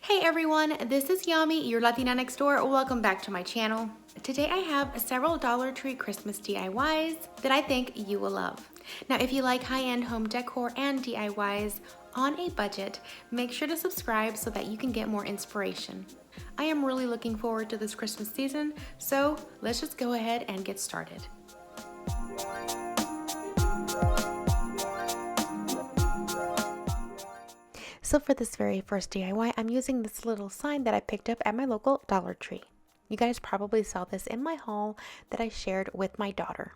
Hey everyone, this is Yami, your Latina next door. Welcome back to my channel. Today I have several Dollar Tree Christmas DIYs that I think you will love. Now if you like high-end home decor and DIYs on a budget, make sure to subscribe so that you can get more inspiration. I am really looking forward to this Christmas season, so let's just go ahead and get started. So for this very first DIY, I'm using this little sign that I picked up at my local Dollar Tree. You guys probably saw this in my haul that I shared with my daughter.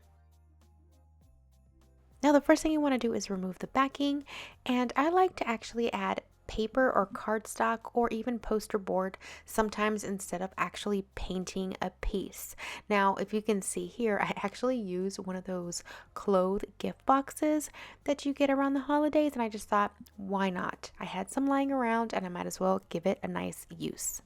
Now the first thing you want to do is remove the backing, and I like to actually add paper or cardstock or even poster board sometimes instead of actually painting a piece. Now if you can see here, I actually use one of those clothes gift boxes that you get around the holidays, and I just thought, why not? I had some lying around and I might as well give it a nice use.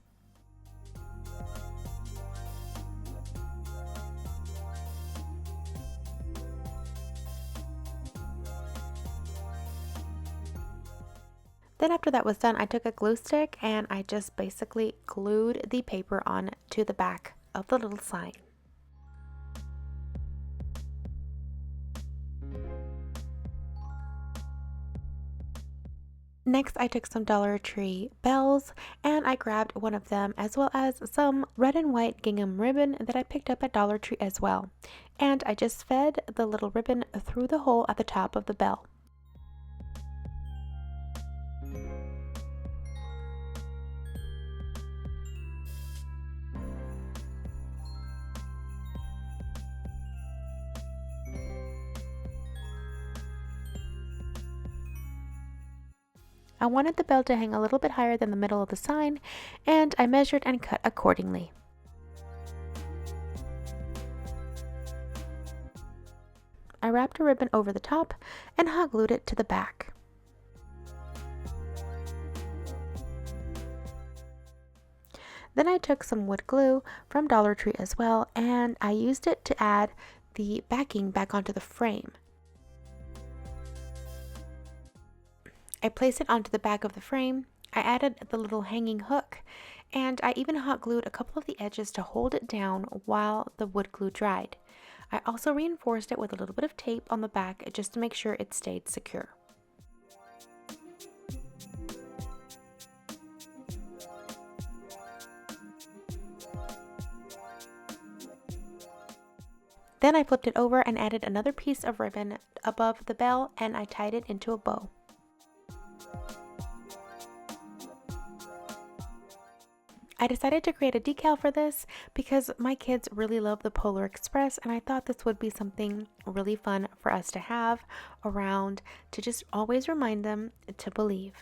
Then after that was done, I took a glue stick and I just basically glued the paper on to the back of the little sign. Next, I took some Dollar Tree bells and I grabbed one of them, as well as some red and white gingham ribbon that I picked up at Dollar Tree as well. And I just fed the little ribbon through the hole at the top of the bell. I wanted the bell to hang a little bit higher than the middle of the sign, and I measured and cut accordingly. I wrapped a ribbon over the top and hot glued it to the back. Then I took some wood glue from Dollar Tree as well, and I used it to add the backing back onto the frame. I placed it onto the back of the frame, I added the little hanging hook, and I even hot glued a couple of the edges to hold it down while the wood glue dried. I also reinforced it with a little bit of tape on the back just to make sure it stayed secure. Then I flipped it over and added another piece of ribbon above the bell, and I tied it into a bow. I decided to create a decal for this because my kids really love the Polar Express, and I thought this would be something really fun for us to have around to just always remind them to believe.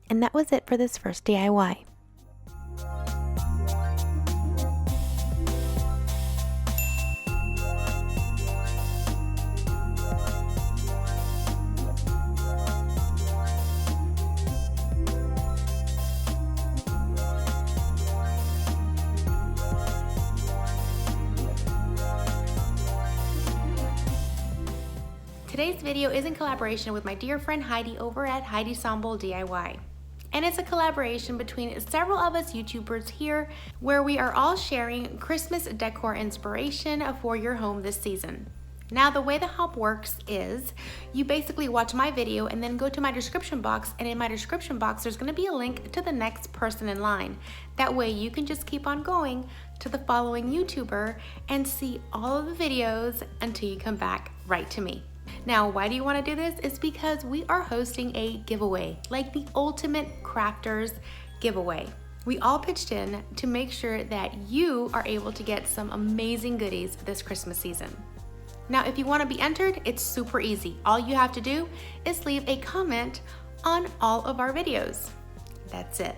And that was it for this first DIY. Today's video is in collaboration with my dear friend Heidi over at Heidi Samble DIY. And it's a collaboration between several of us YouTubers here where we are all sharing Christmas decor inspiration for your home this season. Now the way the help works is you basically watch my video and then go to my description box, and in my description box there's going to be a link to the next person in line. That way you can just keep on going to the following YouTuber and see all of the videos until you come back right to me. Now, why do you want to do this? It's because we are hosting a giveaway, like the ultimate crafters giveaway. We all pitched in to make sure that you are able to get some amazing goodies this Christmas season. Now, if you want to be entered, it's super easy. All you have to do is leave a comment on all of our videos. That's it.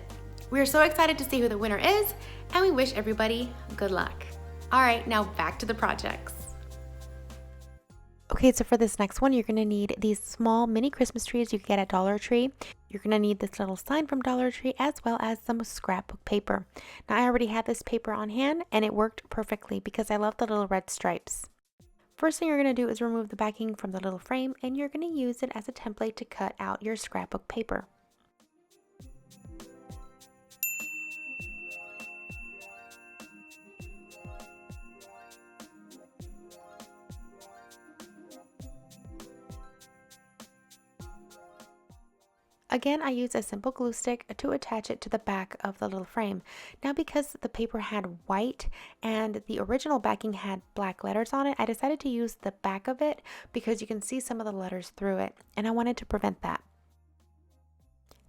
We are so excited to see who the winner is, and we wish everybody good luck. All right, now back to the projects. Okay, so for this next one, you're going to need these small mini Christmas trees you can get at Dollar Tree. You're going to need this little sign from Dollar Tree as well as some scrapbook paper. Now I already had this paper on hand and it worked perfectly because I love the little red stripes. First thing you're going to do is remove the backing from the little frame, and you're going to use it as a template to cut out your scrapbook paper. Again, I used a simple glue stick to attach it to the back of the little frame. Now, because the paper had white and the original backing had black letters on it, I decided to use the back of it because you can see some of the letters through it, and I wanted to prevent that.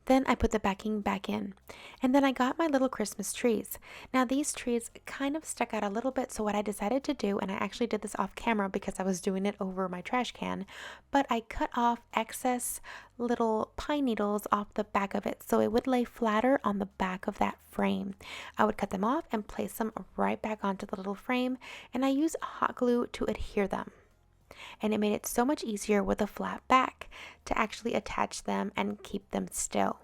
Then I put the backing back in, and then I got my little Christmas trees. Now these trees kind of stuck out a little bit, so what I decided to do, and I actually did this off camera because I was doing it over my trash can, but I cut off excess little pine needles off the back of it so it would lay flatter on the back of that frame. I would cut them off and place them right back onto the little frame, and I use hot glue to adhere them. And it made it so much easier with a flat back to actually attach them and keep them still.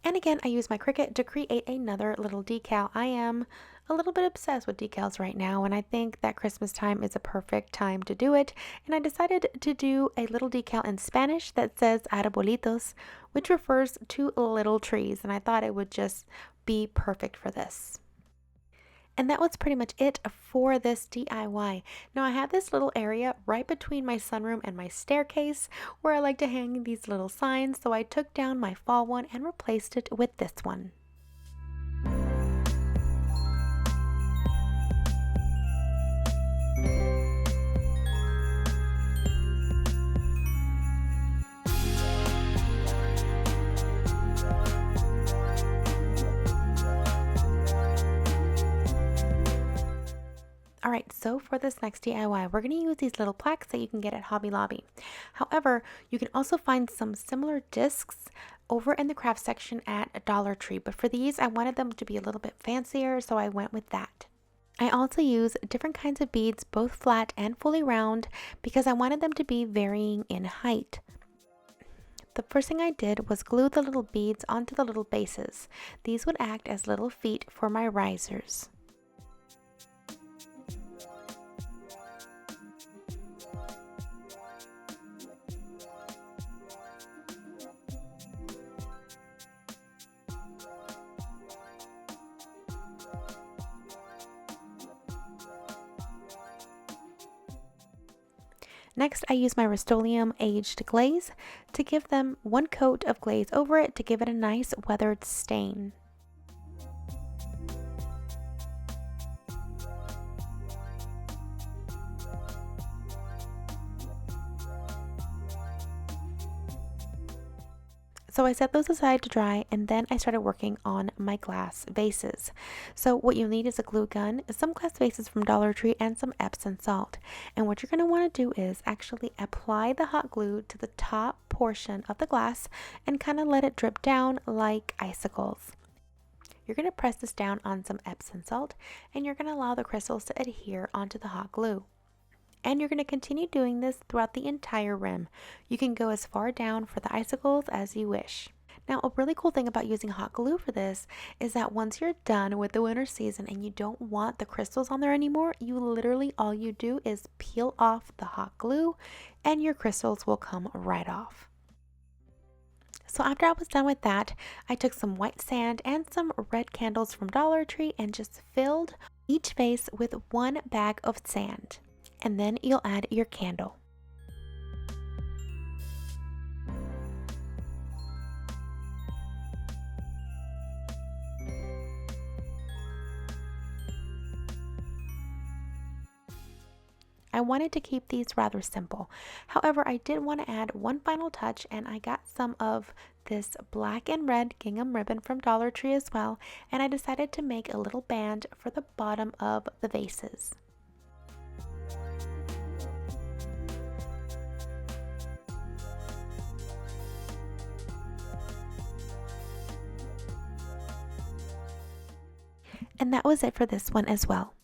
And again, I use my Cricut to create another little decal. I am a little bit obsessed with decals right now, and I think that Christmas time is a perfect time to do it. And I decided to do a little decal in Spanish that says arbolitos, which refers to little trees, and I thought it would just be perfect for this. And that was pretty much it for this DIY. Now I have this little area right between my sunroom and my staircase where I like to hang these little signs, so I took down my fall one and replaced it with this one. Alright, so for this next DIY, we're going to use these little plaques that you can get at Hobby Lobby. However, you can also find some similar discs over in the craft section at Dollar Tree, but for these I wanted them to be a little bit fancier, so I went with that. I also use different kinds of beads, both flat and fully round, because I wanted them to be varying in height. The first thing I did was glue the little beads onto the little bases. These would act as little feet for my risers. Next, I use my Rust-Oleum aged glaze to give them one coat of glaze over it to give it a nice weathered stain. So I set those aside to dry, and then I started working on my glass vases. So what you'll need is a glue gun, some glass vases from Dollar Tree, and some Epsom salt. And what you're going to want to do is actually apply the hot glue to the top portion of the glass and kind of let it drip down like icicles. You're going to press this down on some Epsom salt, and you're going to allow the crystals to adhere onto the hot glue. And you're going to continue doing this throughout the entire rim. You can go as far down for the icicles as you wish. Now, a really cool thing about using hot glue for this is that once you're done with the winter season and you don't want the crystals on there anymore, you literally all you do is peel off the hot glue and your crystals will come right off. So after I was done with that, I took some white sand and some red candles from Dollar Tree and just filled each vase with one bag of sand. And then you'll add your candle. I wanted to keep these rather simple. However, I did want to add one final touch, and I got some of this black and red gingham ribbon from Dollar Tree as well, and I decided to make a little band for the bottom of the vases. And that was it for this one as well.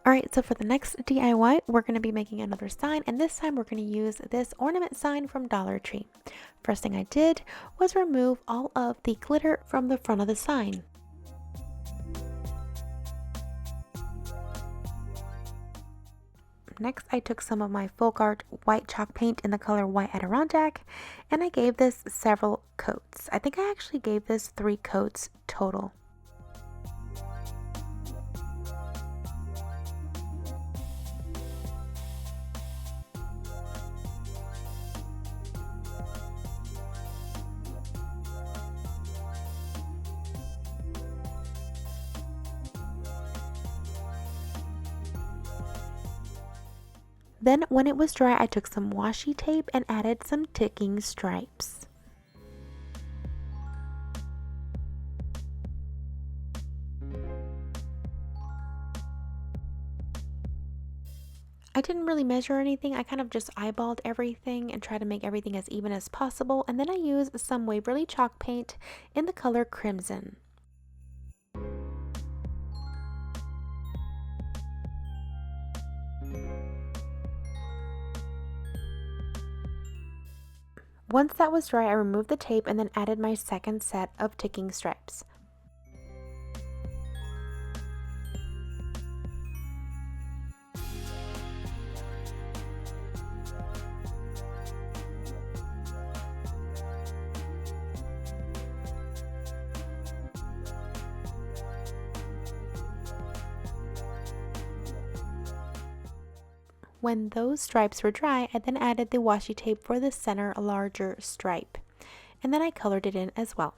Alright, so for the next DIY, we're going to be making another sign, and this time we're going to use this ornament sign from Dollar Tree. First thing I did was remove all of the glitter from the front of the sign. Next, I took some of my folk art white chalk paint in the color White Adirondack, and I gave this several coats. I think I actually gave this 3 coats total. Then when it was dry, I took some washi tape and added some ticking stripes. I didn't really measure anything. I kind of just eyeballed everything and tried to make everything as even as possible. And then I used some Waverly chalk paint in the color Crimson. Once that was dry, I removed the tape and then added my second set of ticking stripes. When those stripes were dry, I then added the washi tape for the center larger stripe, and then I colored it in as well.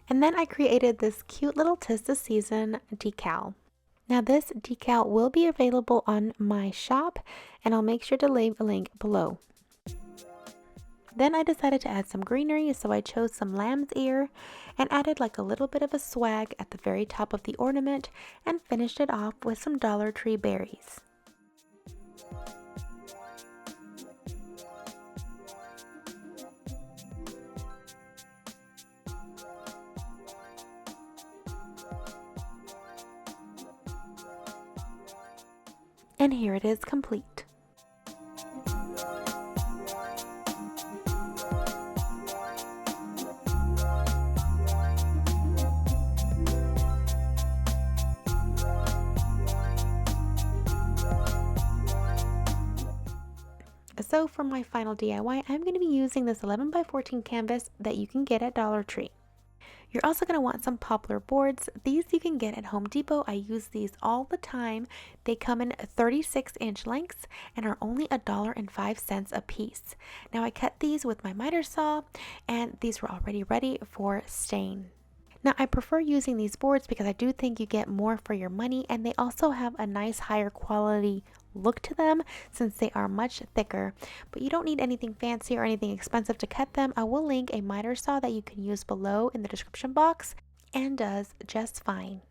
And then I created this cute little 'Tis the Season decal. Now this decal will be available on my shop, and I'll make sure to leave a link below. Then I decided to add some greenery, so I chose some lamb's ear and added like a little bit of a swag at the very top of the ornament and finished it off with some Dollar Tree berries. And here it is complete. So for my final DIY, I'm going to be using this 11 by 14 canvas that you can get at Dollar Tree. You're also going to want some poplar boards. These you can get at Home Depot. I use these all the time. They come in 36-inch lengths and are only $1.05 a piece. Now I cut these with my miter saw, and these were already ready for stain. Now I prefer using these boards because I do think you get more for your money, and they also have a nice higher quality look to them since they are much thicker, but you don't need anything fancy or anything expensive to cut them. I will link a miter saw that you can use below in the description box, and does just fine.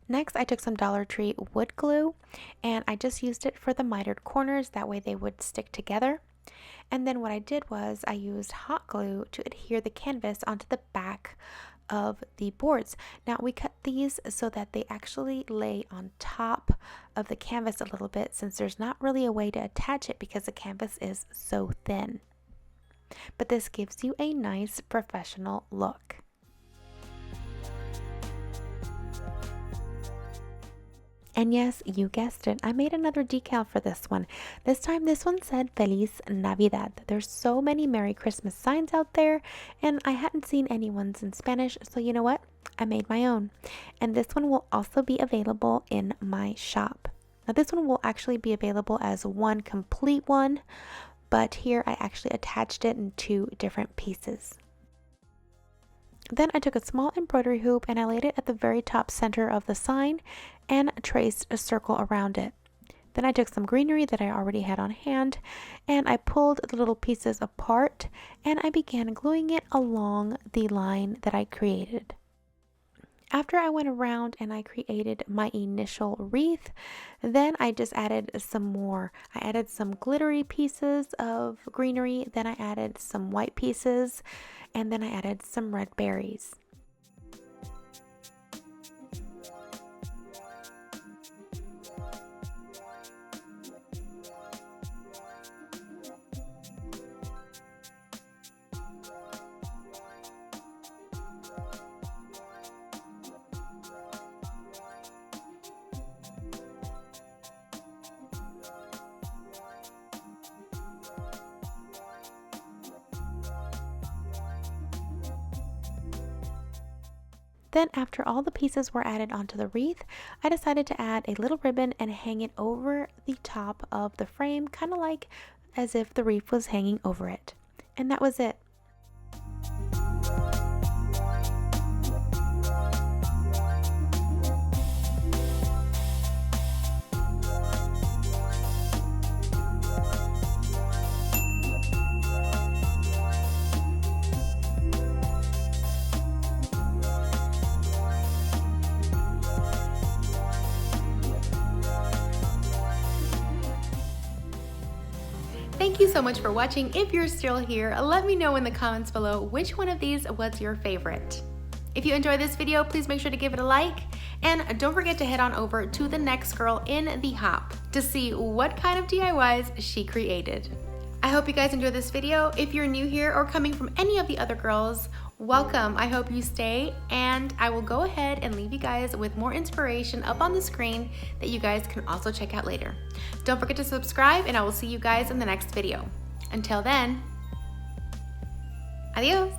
Next, I took some Dollar Tree wood glue, and I just used it for the mitered corners, that way they would stick together. And then what I did was I used hot glue to adhere the canvas onto the back of the boards. Now we cut these so that they actually lay on top of the canvas a little bit, since there's not really a way to attach it because the canvas is so thin. But this gives you a nice professional look. And yes, you guessed it, I made another decal for this one. This time this one said Feliz Navidad. There's so many Merry Christmas signs out there, and I hadn't seen any ones in Spanish, so you know what? I made my own. And this one will also be available in my shop. Now this one will actually be available as one complete one, but here I actually attached it in 2 different pieces. Then I took a small embroidery hoop and I laid it at the very top center of the sign and traced a circle around it. Then I took some greenery that I already had on hand and I pulled the little pieces apart and I began gluing it along the line that I created. After I went around and I created my initial wreath, then I just added some more. I added some glittery pieces of greenery, then I added some white pieces, and then I added some red berries. Then after all the pieces were added onto the wreath, I decided to add a little ribbon and hang it over the top of the frame, kind of like as if the wreath was hanging over it. And that was it. Thank you so much for watching. If you're still here, let me know in the comments below which one of these was your favorite. If you enjoyed this video, please make sure to give it a like, and don't forget to head on over to the next girl in the hop to see what kind of DIYs she created. I hope you guys enjoyed this video. If you're new here or coming from any of the other girls, welcome. I hope you stay, and I will go ahead and leave you guys with more inspiration up on the screen that you guys can also check out later. Don't forget to subscribe, and I will see you guys in the next video. Until then, adios.